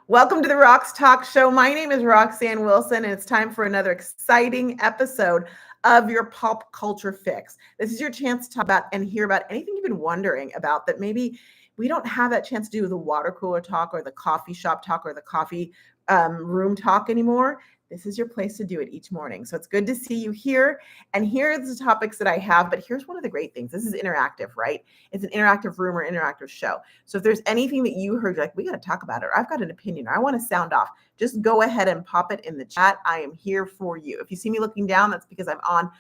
Welcome to the Rocks Talk Show. My name is Roxanne Wilson, and it's time for another exciting episode of your pop culture fix. This is your chance to talk about and hear about anything you've been wondering about that maybe we don't have that chance to do the water cooler talk or the coffee shop talk or the coffee room talk anymore. This is your place to do it each morning. So it's good to see you here. And here are the topics that I have. But here's one of the great things. This is interactive, right? It's an interactive room or interactive show. So if there's anything that you heard, you're like, we got to talk about it, or I've got an opinion, or I want to sound off, just go ahead and pop it in the chat. I am here for you. If you see me looking down, that's because I'm on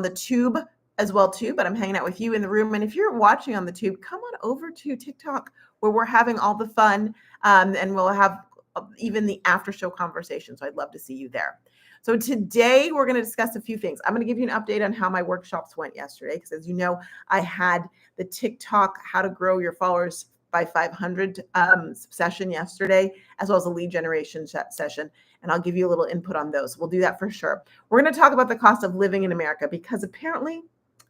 the tube as well too, but I'm hanging out with you in the room. And if you're watching on the tube, come on over to TikTok where we're having all the fun, and we'll have even the after show conversation. So I'd love to see you there. So today we're going to discuss a few things. I'm going to give you an update on how my workshops went yesterday, because as you know, I had the TikTok How to Grow Your Followers by 500 session yesterday, as well as a lead generation session. And I'll give you a little input on those. We'll do that for sure. We're going to talk about the cost of living in America, because apparently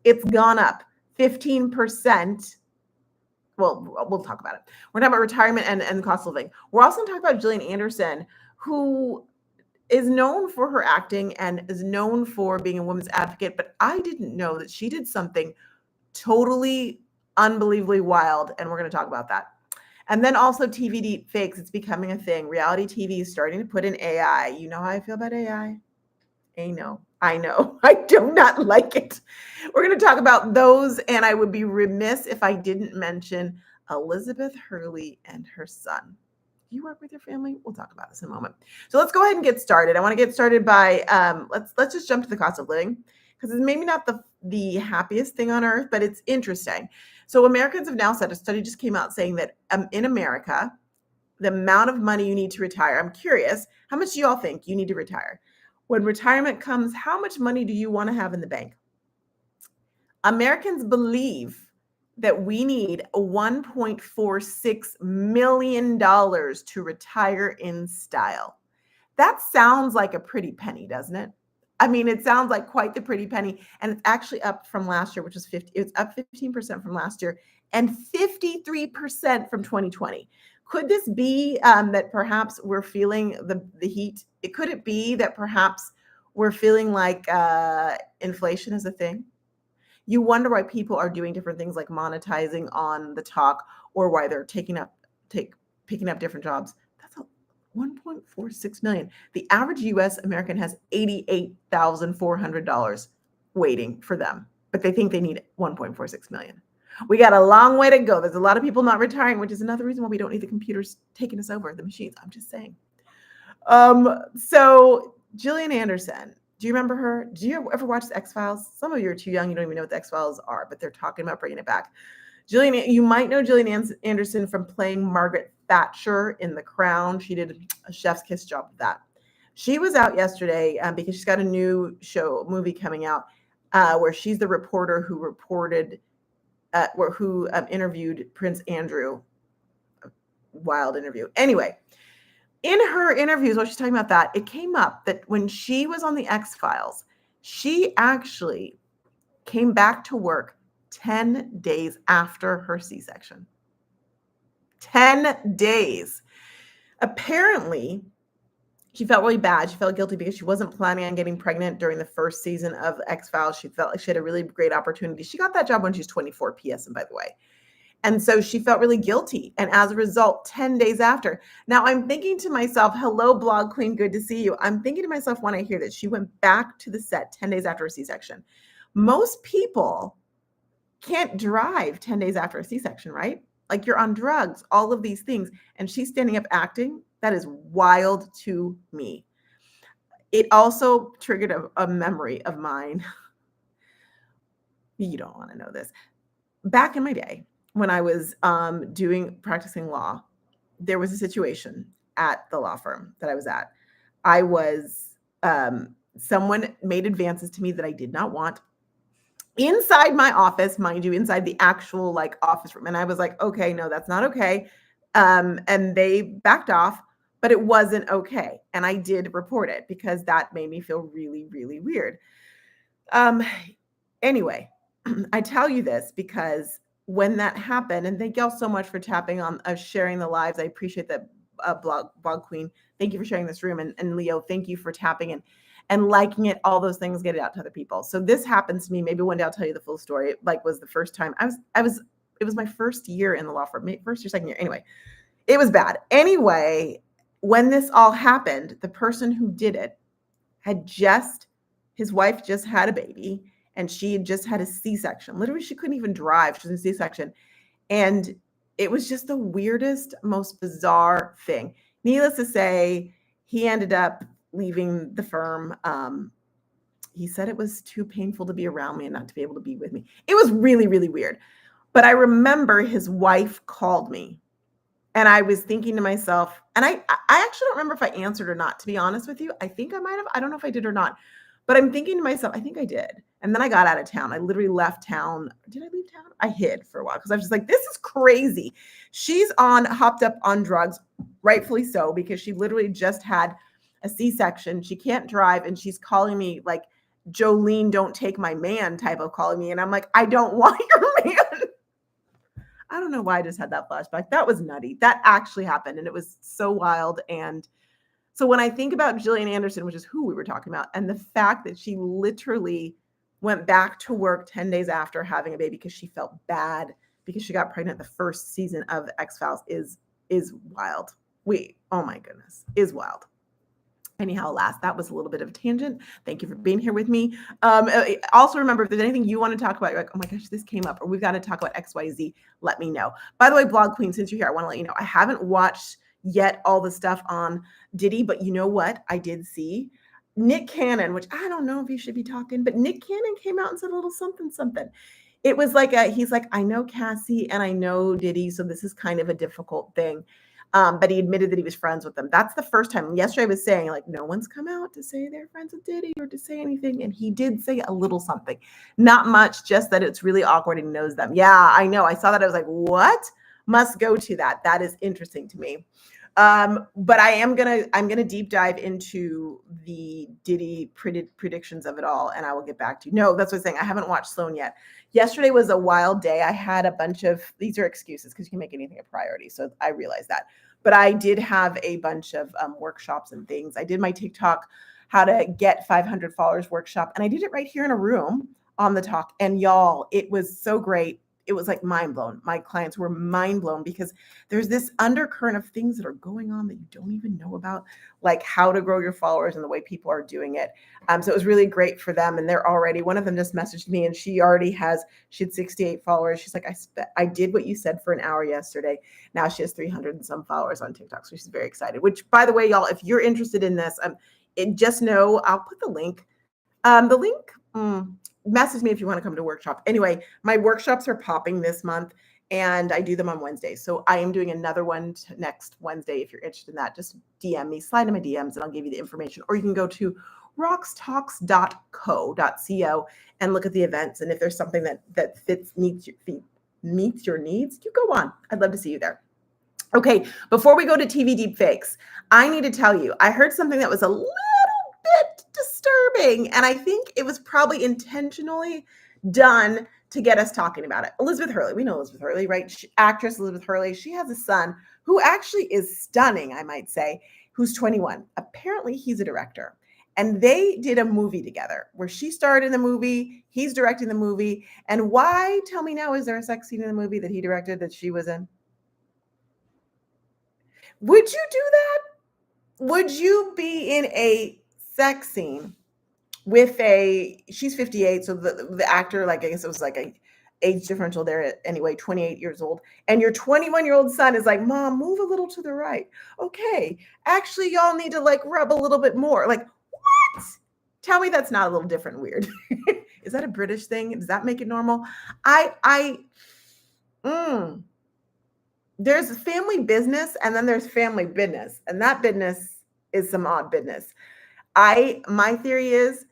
it's gone up 15%. Well, we'll talk about it. We're talking about retirement and the cost of living. We're also going to talk about Jillian Anderson, who is known for her acting and is known for being a women's advocate, but I didn't know that she did something totally unbelievably wild, and we're going to talk about that. And then also TV deep fakes. It's becoming a thing. Reality TV is starting to put in AI. You know how I feel about AI? I know. I do not like it. We're going to talk about those, and I would be remiss if I didn't mention Elizabeth Hurley and her son. Do you work with your family? We'll talk about this in a moment. So let's go ahead and get started. I want to get started by let's just jump to the cost of living, because it's maybe not the happiest thing on earth, but it's interesting. So Americans have now said, a study just came out saying that in America, the amount of money you need to retire. I'm curious, how much do you all think you need to retire? When retirement comes, how much money do you want to have in the bank? Americans believe that we need $1.46 million to retire in style. That sounds like a pretty penny, doesn't it? I mean, it sounds like quite the pretty penny. And it's actually up from last year, which was 50. It's up 15% from last year and 53% from 2020. Could this be that perhaps we're feeling the heat? Could it be that perhaps we're feeling like inflation is a thing? You wonder why people are doing different things like monetizing on the talk, or why they're picking up different jobs. That's a 1.46 million. The average US American has $88,400 waiting for them, but they think they need 1.46 million. We got a long way to go. There's a lot of people not retiring, which is another reason why we don't need the computers taking us over, the machines. I'm just saying. So Jillian Anderson, do you remember her? Do you ever watch the X-Files? Some of you are too young. You don't even know what the X-Files are, but they're talking about bringing it back. Jillian, you might know Jillian Anderson from playing Margaret Thatcher in The Crown. She did a chef's kiss job with that. She was out yesterday because she's got a new movie coming out where she's the reporter who interviewed Prince Andrew. A wild interview. Anyway, in her interviews, while she's talking about that, it came up that when she was on the X-Files, she actually came back to work 10 days after her C-section. 10 days. Apparently, she felt really bad. She felt guilty because she wasn't planning on getting pregnant during the first season of X-Files. She felt like she had a really great opportunity. She got that job when she was 24, PS, and by the way. And so she felt really guilty. And as a result, 10 days after. Now I'm thinking to myself, hello, Blog Queen, good to see you. I'm thinking to myself when I hear that she went back to the set 10 days after a C-section. Most people can't drive 10 days after a C-section, right? Like, you're on drugs, all of these things. And she's standing up acting. That is wild to me. It also triggered a memory of mine. You don't want to know this. Back in my day, when I was practicing law, there was a situation at the law firm that I was at. Someone made advances to me that I did not want inside my office, mind you, inside the actual office room. And I was like, okay, no, that's not okay. And they backed off, but it wasn't okay. And I did report it because that made me feel really, really weird. Anyway, I tell you this because when that happened, and thank y'all so much for tapping on sharing the lives. I appreciate that blog queen, thank you for sharing this room. And Leo, thank you for tapping in and liking it. All those things, get it out to other people. So this happens to me. Maybe one day I'll tell you the full story. It was the first time it was my first year in the law firm, first or second year. Anyway, it was bad. Anyway, when this all happened, the person who did it his wife just had a baby, and she had just had a C-section. Literally, she couldn't even drive. She was in a C-section. And it was just the weirdest, most bizarre thing. Needless to say, he ended up leaving the firm. He said it was too painful to be around me and not to be able to be with me. It was really, really weird. But I remember his wife called me, and I was thinking to myself, and I actually don't remember if I answered or not, to be honest with you. I think I might have. I don't know if I did or not. But I'm thinking to myself, I think I did. And then I got out of town. I literally left town. Did I leave town? I hid for a while because I was just like, this is crazy. She's hopped up on drugs, rightfully so, because she literally just had a C-section. She can't drive, and she's calling me like, Jolene, don't take my man type of calling me. And I'm like, I don't want your man. I don't know why I just had that flashback. That was nutty. That actually happened. And it was so wild. And so when I think about Jillian Anderson, which is who we were talking about, and the fact that she literally went back to work 10 days after having a baby because she felt bad because she got pregnant the first season of X-Files is wild. Oh my goodness, is wild. Anyhow, that was a little bit of a tangent. Thank you for being here with me. Also remember, if there's anything you want to talk about, you're like, oh my gosh, this came up, or we've got to talk about XYZ, let me know. By the way, Blog Queen, since you're here, I want to let you know, I haven't watched yet all the stuff on Diddy, but you know what? I did see Nick Cannon, which I don't know if he should be talking, but Nick Cannon came out and said a little something. It was like he's like, I know Cassie and I know Diddy, so this is kind of a difficult thing. But he admitted that he was friends with them. That's the first time. Yesterday I was saying, like, no one's come out to say they're friends with Diddy or to say anything. And he did say a little something. Not much, just that it's really awkward and he knows them. Yeah, I know. I saw that. I was like, what? Must go to that. That is interesting to me. But I'm gonna deep dive into the Diddy predictions of it all, and I will get back to you. No, that's what I'm saying. I haven't watched Sloan yet. Yesterday was a wild day. I had a bunch of, these are excuses because you can make anything a priority. So I realize that. But I did have a bunch of workshops and things. I did my TikTok, how to get 500 followers workshop. And I did it right here in a room on the talk. And y'all, it was so great. It was like mind blown. My clients were mind blown because there's this undercurrent of things that are going on that you don't even know about, like how to grow your followers and the way people are doing it. So it was really great for them. And they're already, one of them just messaged me and she had 68 followers. She's like, I did what you said for an hour yesterday. Now she has 300 and some followers on TikTok. So she's very excited, which, by the way, y'all, if you're interested in this, just know I'll put the link. Message me if you want to come to workshop. Anyway, my workshops are popping this month and I do them on Wednesdays. So I am doing another one next Wednesday. If you're interested in that, just DM me, slide in my DMs and I'll give you the information. Or you can go to roxtalks.co and look at the events. And if there's something that meets your needs, you go on. I'd love to see you there. Okay, before we go to TV deepfakes, I need to tell you, I heard something that was a little bit disturbing, and I think it was probably intentionally done to get us talking about it. Elizabeth Hurley, we know Elizabeth Hurley, right? Actress Elizabeth Hurley. She has a son who actually is stunning, I might say, who's 21. Apparently, he's a director. And they did a movie together where she starred in the movie, he's directing the movie. And why, tell me now, is there a sex scene in the movie that he directed that she was in? Would you do that? Would you be in a sex scene with she's 58, so the actor, like, I guess it was like a age differential there anyway, 28 years old, and your 21-year-old son is like, Mom, move a little to the right. Okay, actually, y'all need to like rub a little bit more. Like, what? Tell me that's not a little different and weird. Is that a British thing? Does that make it normal? There's family business and then there's family business, and that business is some odd business. My theory is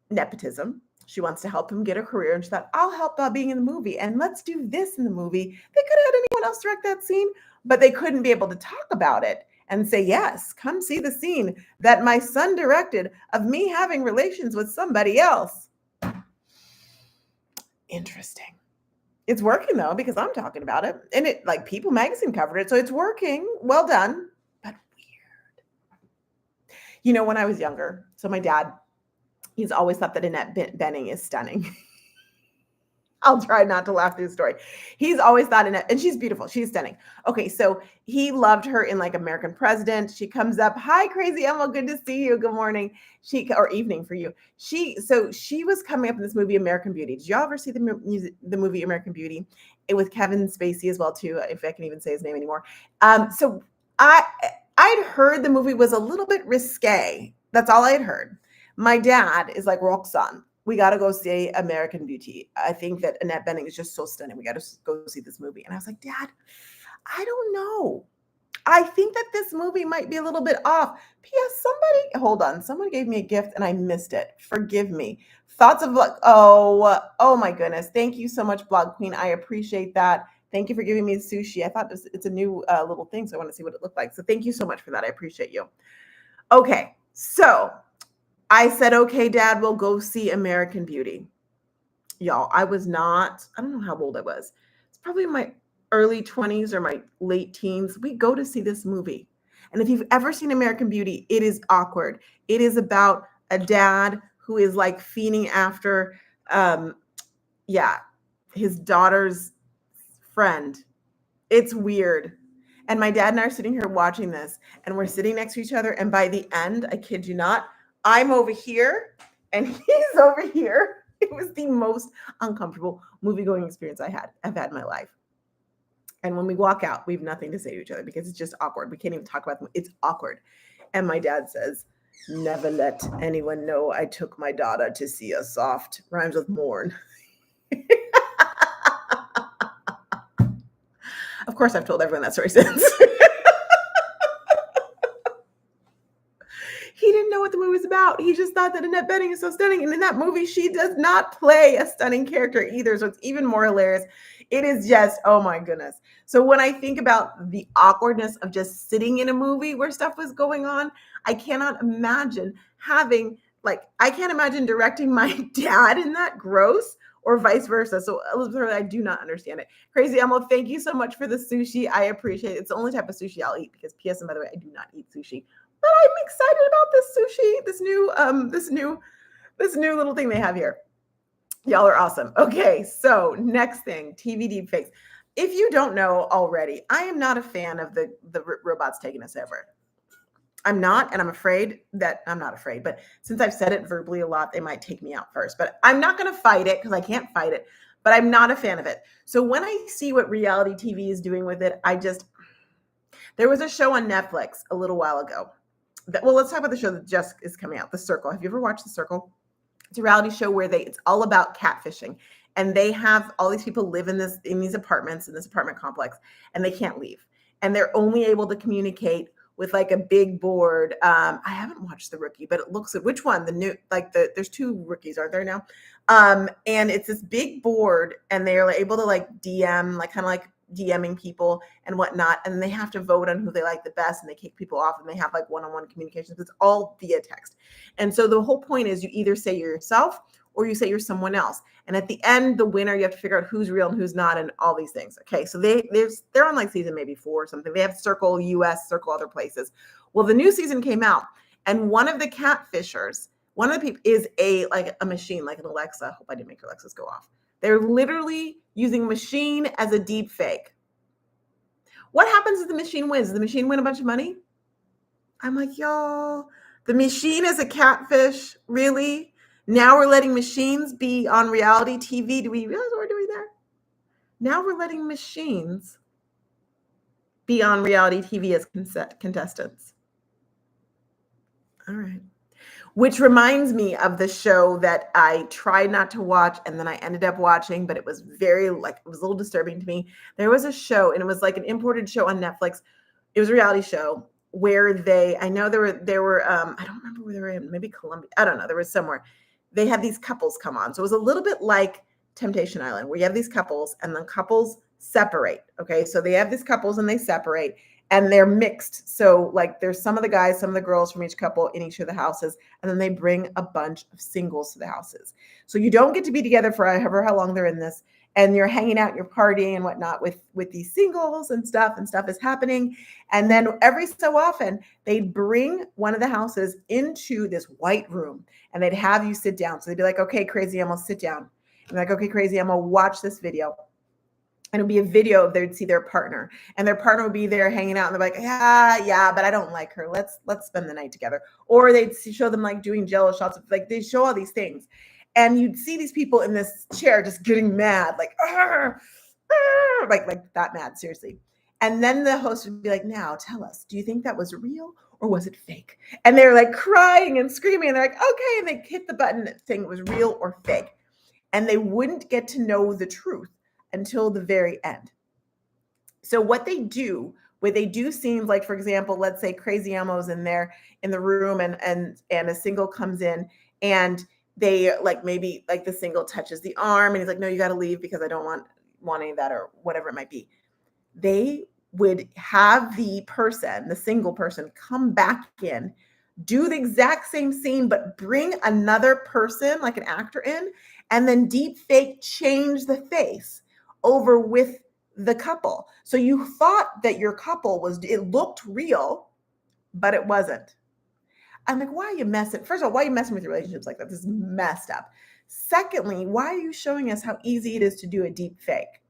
nepotism. She wants to help him get a career, and she thought, I'll help by being in the movie, and let's do this in the movie. They could have had anyone else direct that scene, but they couldn't be able to talk about it and say, yes, come see the scene that my son directed of me having relations with somebody else. Interesting. It's working though, because I'm talking about it, and it, like, People magazine covered it, so it's working. Well done. But When I was younger, so my dad, he's always thought that Annette Bening is stunning. I'll try not to laugh through the story. He's always thought Annette, and she's beautiful. She's stunning. Okay, so he loved her in like American President. She comes up, hi, Crazy Emma, good to see you. Good morning. Or evening for you. She was coming up in this movie American Beauty. Did y'all ever see the movie American Beauty? With Kevin Spacey as well too, if I can even say his name anymore. So I'd heard the movie was a little bit risque. That's all I had heard. My dad is like, Roxanne, we got to go see American Beauty. I think that Annette Bening is just so stunning. We got to go see this movie. And I was like, Dad, I don't know. I think that this movie might be a little bit off. P.S. Someone gave me a gift and I missed it. Forgive me. Thoughts of like, oh my goodness. Thank you so much, Blog Queen. I appreciate that. Thank you for giving me sushi. I thought it's a new little thing, so I want to see what it looked like. So thank you so much for that. I appreciate you. Okay, so I said, okay, Dad, we'll go see American Beauty. Y'all, I don't know how old I was. It's probably in my early 20s or my late teens. We go to see this movie. And if you've ever seen American Beauty, it is awkward. It is about a dad who is like fiending after, his daughter's friend. It's weird. And my dad and I are sitting here watching this, and we're sitting next to each other. And by the end, I kid you not, I'm over here and he's over here. It was the most uncomfortable movie-going experience I've had in my life. And when we walk out, we have nothing to say to each other because it's just awkward. We can't even talk about them. It's awkward. And my dad says, never let anyone know I took my daughter to see a soft. Rhymes with mourn. Of course, I've told everyone that story since. He didn't know what the movie was about. He just thought that Annette Bening is so stunning. And in that movie, she does not play a stunning character either. So it's even more hilarious. It is just, oh my goodness. So when I think about the awkwardness of just sitting in a movie where stuff was going on, I cannot imagine I can't imagine directing my dad in that. Gross. Or vice versa. So Elizabeth, I do not understand it. Crazy Emma, thank you so much for the sushi. I appreciate it. It's the only type of sushi I'll eat because P.S. and by the way, I do not eat sushi. But I'm excited about this sushi, this new little thing they have here. Y'all are awesome. Okay, so next thing, TV deepfakes. If you don't know already, I am not a fan of the robots taking us over. I'm not, and I'm not afraid, but since I've said it verbally a lot, they might take me out first. But I'm not going to fight it because I can't fight it, but I'm not a fan of it. So when I see what reality TV is doing with it, there was a show on Netflix a little while ago. Let's talk about the show that just is coming out, The Circle. Have you ever watched The Circle? It's a reality show where it's all about catfishing. And they have all these people live in these apartments, in this apartment complex, and they can't leave. And they're only able to communicate with like a big board. I haven't watched The Rookie, but it looks at which one? The new, there's two rookies, aren't there now? And it's this big board, and they're able to DM, kind of like DMing people and whatnot. And they have to vote on who they like the best, and they kick people off, and they have one-on-one communications. It's all via text. And so the whole point is you either say you're yourself or you say you're someone else. And at the end, the winner, you have to figure out who's real and who's not and all these things. Okay, so they're on season maybe 4 or something. They have Circle US, Circle other places. Well, the new season came out, and one of the catfishers, one of the people is a machine, like an Alexa. I hope I didn't make your Alexas go off. They're literally using machine as a deep fake. What happens if the machine wins? Does the machine win a bunch of money? I'm like, y'all, the machine is a catfish? Really? Now we're letting machines be on reality TV. Do we realize what we're doing there? Now we're letting machines be on reality TV as contestants. All right. Which reminds me of the show that I tried not to watch and then I ended up watching, but it was it was a little disturbing to me. There was a show, and it was like an imported show on Netflix. It was a reality show where I know there were I don't remember where they were in, maybe Colombia. I don't know. There was somewhere. They had these couples come on. So it was a little bit like Temptation Island, where you have these couples and then couples separate. Okay. So they have these couples and they separate. and they're mixed. So like there's some of the guys, some of the girls from each couple in each of the houses, and then they bring a bunch of singles to the houses. So you don't get to be together for however how long they're in this, and you're hanging out, you're partying and whatnot with these singles and stuff is happening. And then every so often they'd bring one of the houses into this white room and they'd have you sit down. So they'd be like, okay, Crazy Emma, sit down. And like, okay, Crazy Emma, watch this video. And it'd be a video of they'd see their partner, and their partner would be there hanging out, and they're like, yeah, but I don't like her. Let's spend the night together. Or they'd show them like doing Jello shots. Like they show all these things, and you'd see these people in this chair just getting mad, like, like that mad, seriously. And then the host would be like, now tell us, do you think that was real or was it fake? And they're like crying and screaming, and they're like, okay, and they hit the button saying it was real or fake. And they wouldn't get to know the truth until the very end. So what they do scenes like, for example, let's say Crazy Elmo's in there in the room, and a single comes in, and they like, maybe like the single touches the arm and he's like, no, you got to leave because I don't want any of that, or whatever it might be. They would have the single person come back in, do the exact same scene, but bring another person, like an actor in, and then deep fake change the face over with the couple. So you thought that your couple it looked real, but it wasn't. I'm like, why are you messing? First of all, why are you messing with your relationships like that? This is messed up. Secondly, why are you showing us how easy it is to do a deep fake?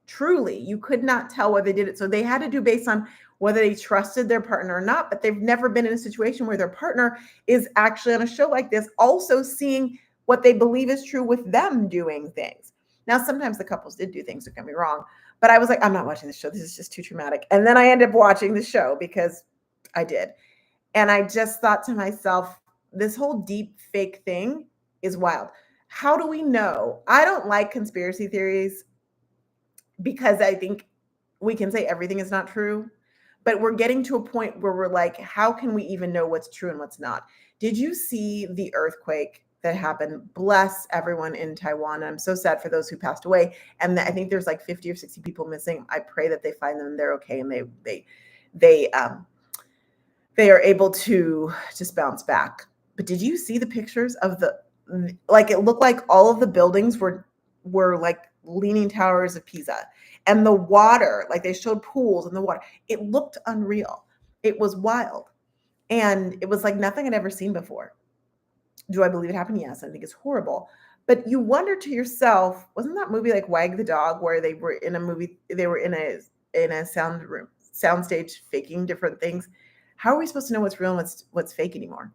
Truly, you could not tell whether they did it. So they had to do based on whether they trusted their partner or not, but they've never been in a situation where their partner is actually on a show like this, also seeing what they believe is true with them doing things. Now, sometimes the couples did do things, don't get me wrong, but I was like, I'm not watching this show. This is just too traumatic. And then I ended up watching the show because I did. And I just thought to myself, this whole deep fake thing is wild. How do we know? I don't like conspiracy theories because I think we can say everything is not true, but we're getting to a point where we're like, how can we even know what's true and what's not? Did you see the earthquake that happened? Bless everyone in Taiwan. And I'm so sad for those who passed away. And I think there's like 50 or 60 people missing. I pray that they find them and they're okay, and they are able to just bounce back. But did you see the pictures of like, it looked like all of the buildings were like leaning towers of Pisa, and the water, like they showed pools in the water. It looked unreal. It was wild. And it was like nothing I'd ever seen before. Do I believe it happened? Yes. I think it's horrible. But you wonder to yourself, wasn't that movie like Wag the Dog, where they were in a soundstage faking different things? How are we supposed to know what's real and what's fake anymore?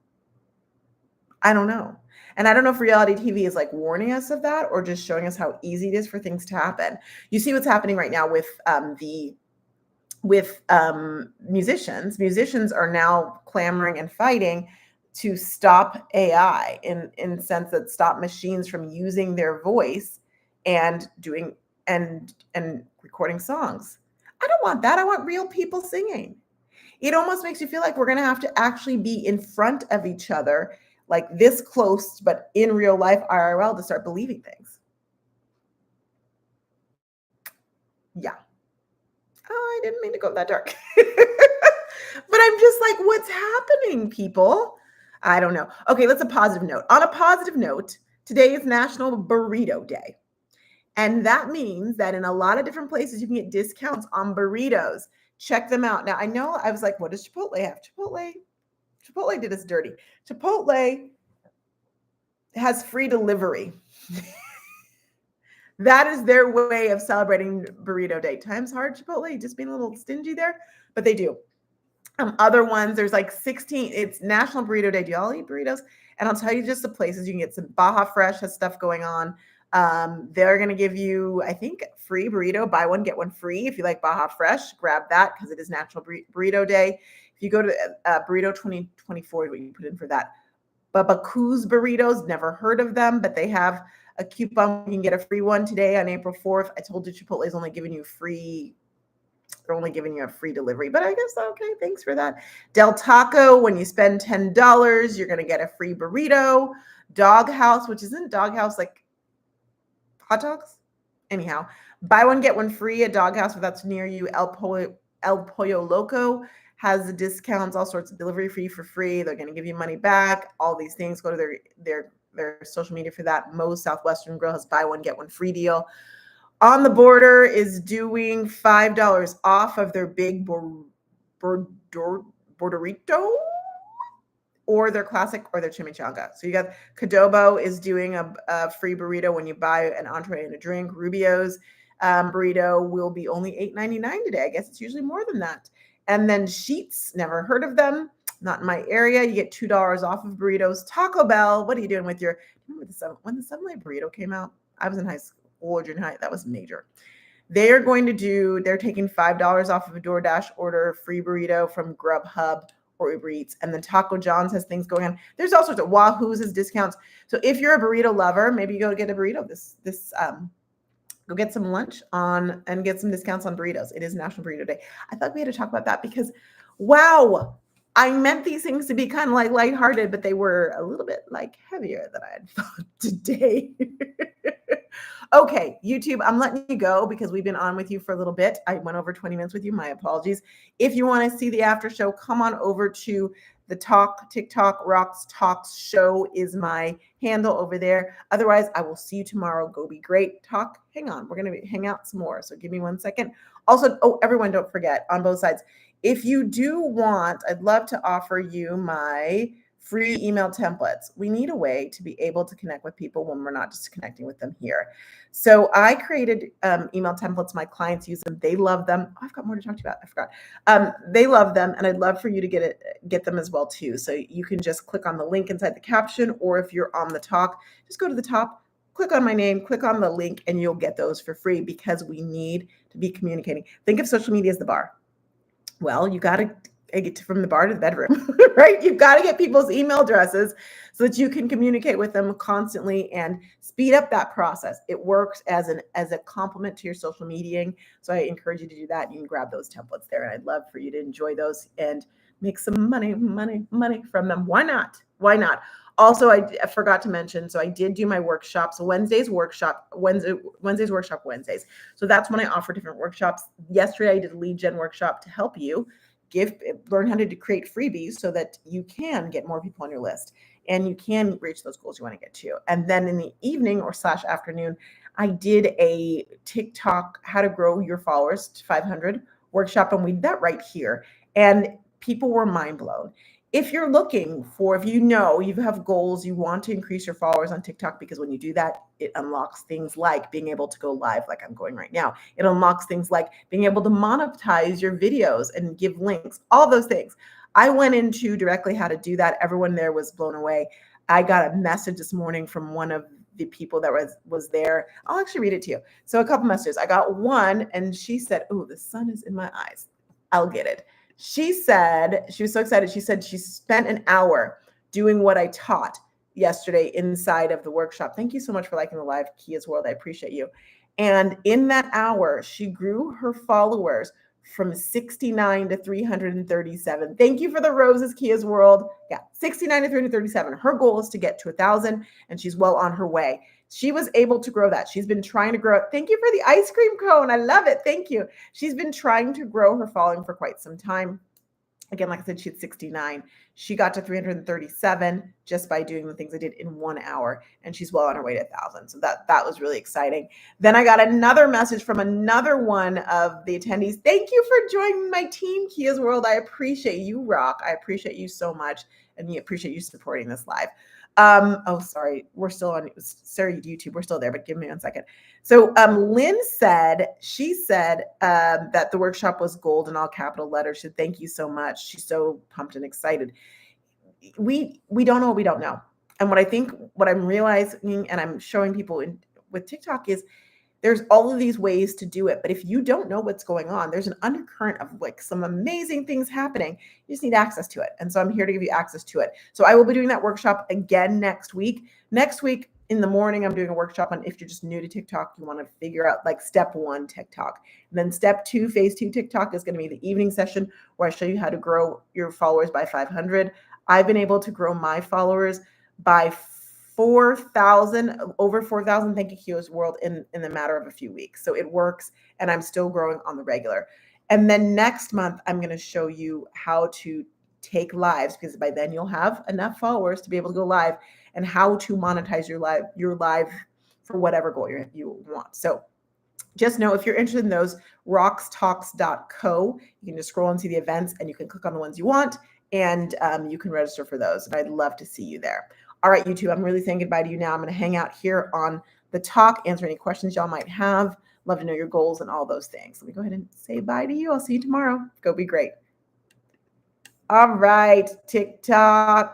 I don't know. And I don't know if reality TV is like warning us of that or just showing us how easy it is for things to happen. You see what's happening right now with musicians. Musicians are now clamoring and fighting to stop AI in the sense that stop machines from using their voice and doing and recording songs. I don't want that. I want real people singing. It almost makes you feel like we're going to have to actually be in front of each other, like this close, but in real life IRL, to start believing things. Yeah. Oh, I didn't mean to go that dark. But I'm just like, what's happening, people? I don't know. Okay, let's a positive note. On a positive note, today is National Burrito Day. And that means that in a lot of different places, you can get discounts on burritos. Check them out. Now, I know I was like, what does Chipotle have? Chipotle did us dirty. Chipotle has free delivery. That is their way of celebrating Burrito Day. Times hard, Chipotle, just being a little stingy there, but they do. Other ones, there's like 16. It's National Burrito Day. Do y'all eat burritos? And I'll tell you just the places you can get some. Baja Fresh has stuff going on. They're going to give you, I think, free burrito, buy one, get one free. If you like Baja Fresh, grab that because it is National Burrito Day. If you go to Burrito 2024, what you put in for that. Babacu's Burritos, never heard of them, but they have a coupon. You can get a free one today on April 4th. I told you Chipotle is only giving you they're only giving you a free delivery, but I guess, okay, thanks for that. Del Taco, when you spend $10, you're going to get a free burrito. Doghouse, which isn't Doghouse like hot dogs? Anyhow, buy one, get one free at Doghouse if that's near you. El Pollo El Pollo Loco has the discounts, all sorts of delivery fee for free. They're going to give you money back, all these things. Go to their social media for that. Moe's Southwestern Grill has buy one, get one free deal. On the Border is doing $5 off of their big borderito or their classic or their chimichanga. So you got Cadobo is doing a free burrito when you buy an entree and a drink. Rubio's burrito will be only $8.99 today. I guess it's usually more than that. And then Sheets, never heard of them, not in my area. You get $2 off of burritos. Taco Bell, what are you doing with your, when the 7-Lay burrito came out? I was in high school or junior high. That was major. They're taking $5 off of a DoorDash order, free burrito from Grubhub or Uber Eats. And then Taco John's has things going on. There's all sorts of Wahoo's has discounts. So if you're a burrito lover, maybe you go get a burrito go get some lunch on and get some discounts on burritos. It is National Burrito Day. I thought we had to talk about that because, wow, I meant these things to be kind of like lighthearted, but they were a little bit like heavier than I had thought today. Okay, YouTube, I'm letting you go because we've been on with you for a little bit. I went over 20 minutes with you. My apologies. If you want to see the after show, come on over to the TikTok Rocks Talks show is my handle over there. Otherwise, I will see you tomorrow. Go be great. Hang on. We're going to hang out some more. So give me 1 second. Also, everyone, don't forget on both sides. If you do want, I'd love to offer you my free email templates. We need a way to be able to connect with people when we're not just connecting with them here. So I created email templates. My clients use them. They love them. Oh, I've got more to talk to you about. I forgot. They love them, and I'd love for you to get them as well too. So you can just click on the link inside the caption, or if you're on the talk, just go to the top, click on my name, click on the link, and you'll get those for free because we need to be communicating. Think of social media as the bar. Well, you got to get from the bar to the bedroom, right? You've got to get people's email addresses so that you can communicate with them constantly and speed up that process. It works as a complement to your social media. So I encourage you to do that. You can grab those templates there, and I'd love for you to enjoy those and make some money from them. Why not? Why not? Also, I forgot to mention, so I did do my workshops. So Wednesdays. So that's when I offer different workshops. Yesterday, I did a lead gen workshop to help you learn how to create freebies so that you can get more people on your list and you can reach those goals you want to get to. And then in the evening or / afternoon, I did a TikTok how to grow your followers to 500 workshop, and we did that right here. And people were mind blown. If you're looking for, if you have goals, you want to increase your followers on TikTok, because when you do that, it unlocks things like being able to go live like I'm going right now. It unlocks things like being able to monetize your videos and give links, all those things. I went into directly how to do that. Everyone there was blown away. I got a message this morning from one of the people that was there. I'll actually read it to you. So a couple messages. I got one, and she said, "Oh, the sun is in my eyes." I'll get it. She said she was so excited. She said she spent an hour doing what I taught yesterday inside of the workshop. Thank you so much for liking the live, Kia's World. I appreciate you. And in that hour, she grew her followers from 69 to 337. Thank you for the roses, Kia's World. Yeah, 69 to 337. Her goal is to get to 1,000, and she's well on her way. She was able to grow that. She's been trying to grow it. Thank you for the ice cream cone. I love it. Thank you. She's been trying to grow her following for quite some time. Again, like I said, she had 69. She got to 337 just by doing the things I did in 1 hour, and she's well on her way to 1,000. So that was really exciting. Then I got another message from another one of the attendees. Thank you for joining my team, Kia's World. I appreciate you, rock. I appreciate you so much, and we appreciate you supporting this live. Sorry, we're still on YouTube. We're still there, but give me 1 second. So Lynn said that the workshop was gold in all capital letters. She said, thank you so much. She's so pumped and excited. We don't know what we don't know. And what I'm realizing, and I'm showing people with TikTok, is there's all of these ways to do it. But if you don't know what's going on, there's an undercurrent of like some amazing things happening. You just need access to it. And so I'm here to give you access to it. So I will be doing that workshop again next week. Next week in the morning, I'm doing a workshop on, if you're just new to TikTok, you want to figure out like step 1 TikTok. And then step 2, phase 2 TikTok is going to be the evening session where I show you how to grow your followers by 500. I've been able to grow my followers by 4,000, over 4,000, thank you, Kia's World, in the matter of a few weeks. So it works, and I'm still growing on the regular. And then next month, I'm going to show you how to take lives, because by then you'll have enough followers to be able to go live, and how to monetize your live for whatever goal you want. So just know, if you're interested in those, roxtalks.co, you can just scroll and see the events, and you can click on the ones you want, and you can register for those. And I'd love to see you there. All right, YouTube, I'm really saying goodbye to you now. I'm going to hang out here on the talk, answer any questions y'all might have. Love to know your goals and all those things. Let me go ahead and say bye to you. I'll see you tomorrow. Go be great. All right, TikTok.